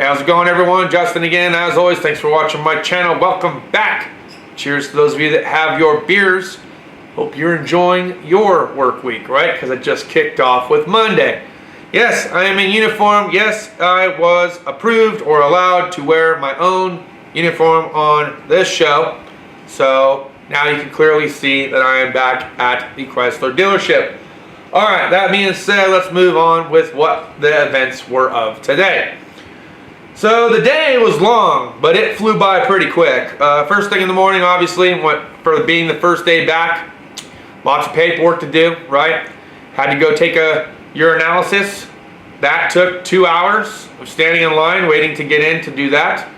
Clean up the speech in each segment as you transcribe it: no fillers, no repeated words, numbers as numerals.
How's it going, everyone? Justin again. As always, thanks for watching my channel. Welcome back. Cheers to those of you that have your beers. Hope you're enjoying your work week, right? Because it just kicked off with Monday. Yes, I am in uniform. Yes, I was approved or allowed to wear my own uniform on this show. So now you can clearly see that I am back at the Chrysler dealership. All right, that being said, let's move on with what the events were of today. So the day was long, but it flew by pretty quick. First thing in the morning, obviously, for being the first day back, lots of paperwork to do, right? Had to go take a urinalysis. That took 2 hours of standing in line, waiting to get in to do that.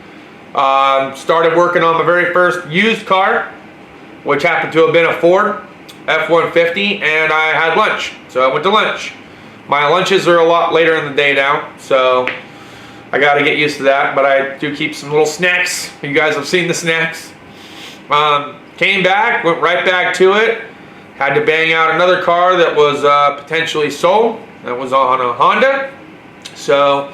Started working on my very first used car, which happened to have been a Ford F-150, and I had lunch, so I went to lunch. My lunches are a lot later in the day now, so I got to get used to that, but I do keep some little snacks. You guys have seen the snacks. Came back, went right back to it. Had to bang out another car that was potentially sold. That was on a Honda. So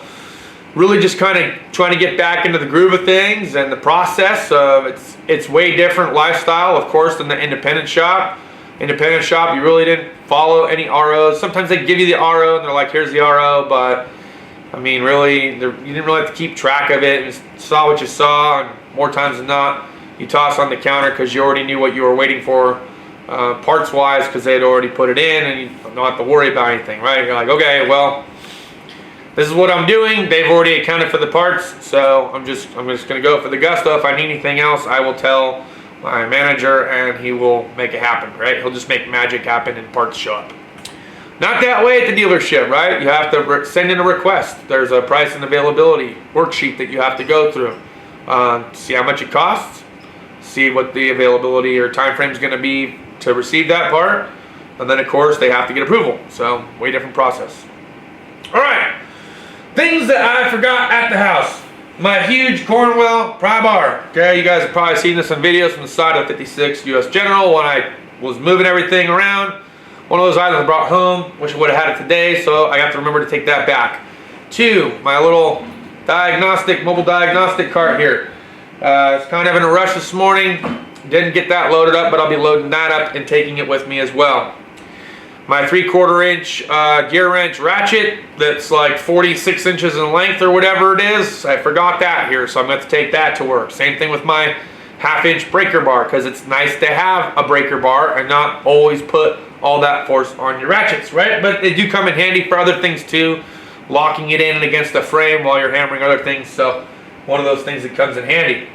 really just kind of trying to get back into the groove of things and the process of it's way different lifestyle, of course, than the independent shop. Independent shop, you really didn't follow any ROs. Sometimes they give you the RO and they're like, here's the RO, but I mean, really, you didn't really have to keep track of it. You saw what you saw, and more times than not, you toss on the counter because you already knew what you were waiting for parts-wise because they had already put it in, and you don't have to worry about anything, right? You're like, okay, well, this is what I'm doing. They've already accounted for the parts, so I'm just going to go for the gusto. If I need anything else, I will tell my manager, and he will make it happen, right? He'll just make magic happen and parts show up. Not that way at the dealership, right? You have to send in a request. There's a price and availability worksheet that you have to go through. See how much it costs, see what the availability or time frame is going to be to receive that part, and then of course they have to get approval. So way different process. All right, things that I forgot at the house. My huge Cornwell pry bar. Okay, you guys have probably seen this in videos from the side of 56 US General when I was moving everything around. One of those items I brought home, wish I would have had it today, so I have to remember to take that back. 2, my little mobile diagnostic cart here. It's kind of in a rush this morning. Didn't get that loaded up, but I'll be loading that up and taking it with me as well. My 3/4 inch gear wrench ratchet that's like 46 inches in length or whatever it is. I forgot that here, so I'm going to take that to work. Same thing with my 1/2 inch breaker bar, because it's nice to have a breaker bar and not always put all that force on your ratchets, right? But they do come in handy for other things too, locking it in and against the frame while you're hammering other things. So one of those things that comes in handy.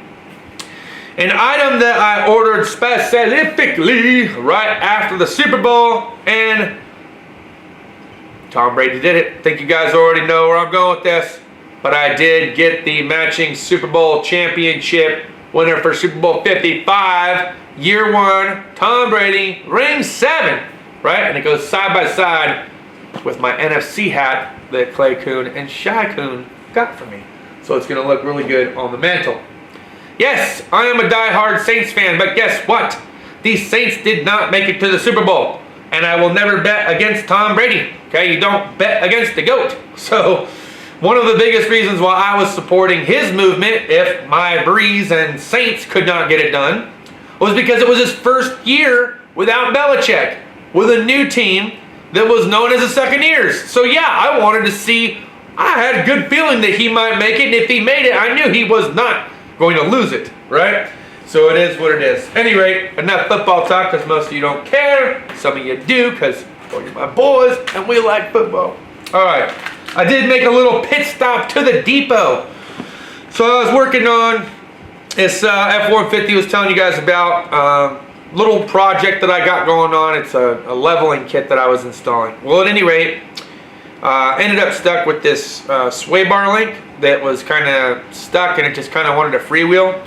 An item that I ordered specifically right after the Super Bowl, and Tom Brady did it. I think you guys already know where I'm going with this, but I did get the matching Super Bowl championship winner for Super Bowl 55, year 1, Tom Brady, ring 7, right? And it goes side by side with my NFC hat that Clay Coon and Shy Coon got for me. So it's going to look really good on the mantle. Yes, I am a die-hard Saints fan, but guess what? These Saints did not make it to the Super Bowl, and I will never bet against Tom Brady. Okay, you don't bet against the GOAT. So one of the biggest reasons why I was supporting his movement, if my Breeze and Saints could not get it done, was because it was his first year without Belichick, with a new team that was known as the Second-Ears. So yeah, I wanted to see, I had a good feeling that he might make it, and if he made it, I knew he was not going to lose it, right? So it is what it is. At any rate, enough football talk, because most of you don't care. Some of you do, because well, you're my boys, and we like football. All right, I did make a little pit stop to the depot. So I was working on this F-150 was telling you guys about. Little project that I got going on. It's a leveling kit that I was installing. Well, at any rate, ended up stuck with this sway bar link that was kind of stuck, and it just kind of wanted to freewheel.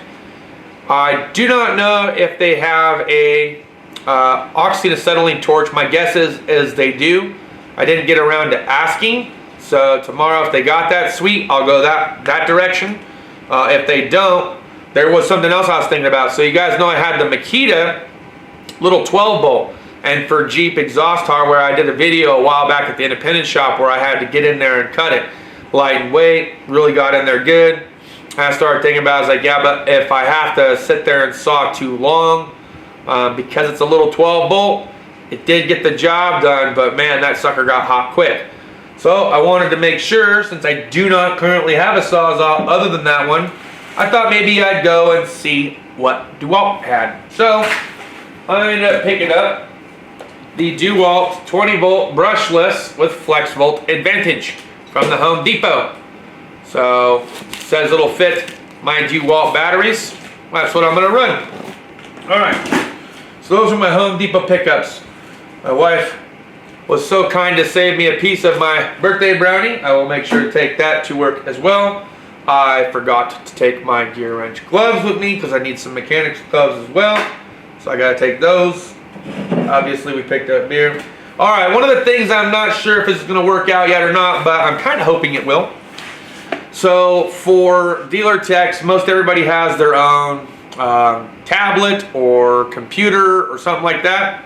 I do not know if they have a oxyacetylene torch. My guess is they do. I didn't get around to asking, so tomorrow if they got that, sweet, I'll go that direction. If they don't, there was something else I was thinking about. So you guys know I had the Makita little 12 bolt, and for Jeep exhaust hardware, I did a video a while back at the independent shop where I had to get in there and cut it. light and weight, really got in there good. I started thinking about it, I was like, yeah, but if I have to sit there and saw too long, because it's a little 12 bolt, it did get the job done, but man, that sucker got hot quick. So I wanted to make sure, since I do not currently have a Sawzall other than that one, I thought maybe I'd go and see what DeWalt had. So I ended up picking up the DeWalt 20 volt brushless with flex volt advantage from the Home Depot. So it says it'll fit my DeWalt batteries. That's what I'm gonna run. All right, so those are my Home Depot pickups. My wife was so kind to save me a piece of my birthday brownie. I will make sure to take that to work as well. I forgot to take my gear wrench gloves with me because I need some mechanics gloves as well. So I gotta take those. Obviously we picked up beer. All right, one of the things I'm not sure if it's gonna work out yet or not, but I'm kind of hoping it will. So for dealer techs, most everybody has their own tablet or computer or something like that.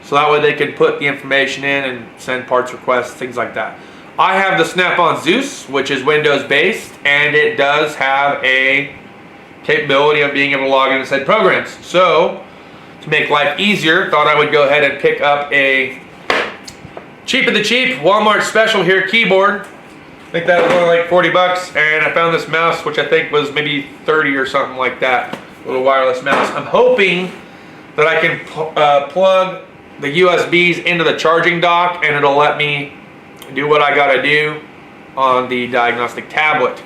So that way they can put the information in and send parts requests, things like that. I have the Snap-on Zeus, which is Windows based, and it does have a capability of being able to log into said programs. So to make life easier, thought I would go ahead and pick up a cheap of the cheap Walmart special here keyboard. I think that was only like 40 bucks, and I found this mouse, which I think was maybe 30 or something like that. Little wireless mouse. I'm hoping that I can plug the USBs into the charging dock, and it'll let me do what I gotta do on the diagnostic tablet.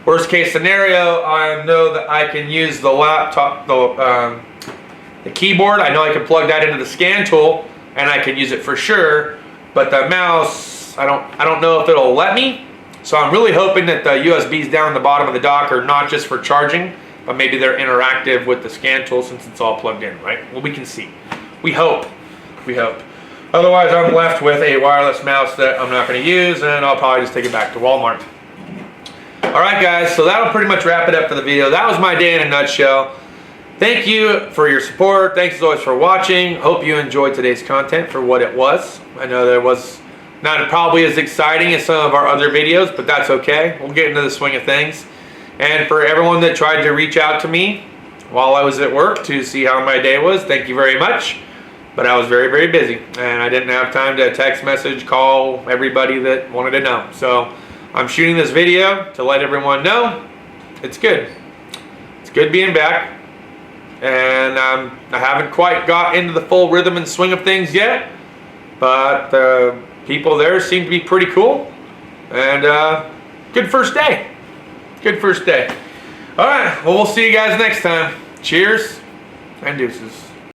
Worst case scenario, I know that I can use the laptop, the keyboard. I know I can plug that into the scan tool, and I can use it for sure. But the mouse, I don't know if it'll let me. So I'm really hoping that the USBs down the bottom of the dock are not just for charging, but maybe they're interactive with the scan tool since it's all plugged in, right? Well, we can see. We hope. We hope. Otherwise, I'm left with a wireless mouse that I'm not going to use, and I'll probably just take it back to Walmart. All right, guys, so that'll pretty much wrap it up for the video. That was my day in a nutshell. Thank you for your support. Thanks as always for watching. Hope you enjoyed today's content for what it was. I know that it was not probably as exciting as some of our other videos, but that's okay. We'll get into the swing of things. And for everyone that tried to reach out to me while I was at work to see how my day was, thank you very much. But I was very, very busy, and I didn't have time to text message, call everybody that wanted to know. So I'm shooting this video to let everyone know it's good. It's good being back. And I haven't quite got into the full rhythm and swing of things yet, but the people there seem to be pretty cool. And good first day. Good first day. All right, well, we'll see you guys next time. Cheers and deuces.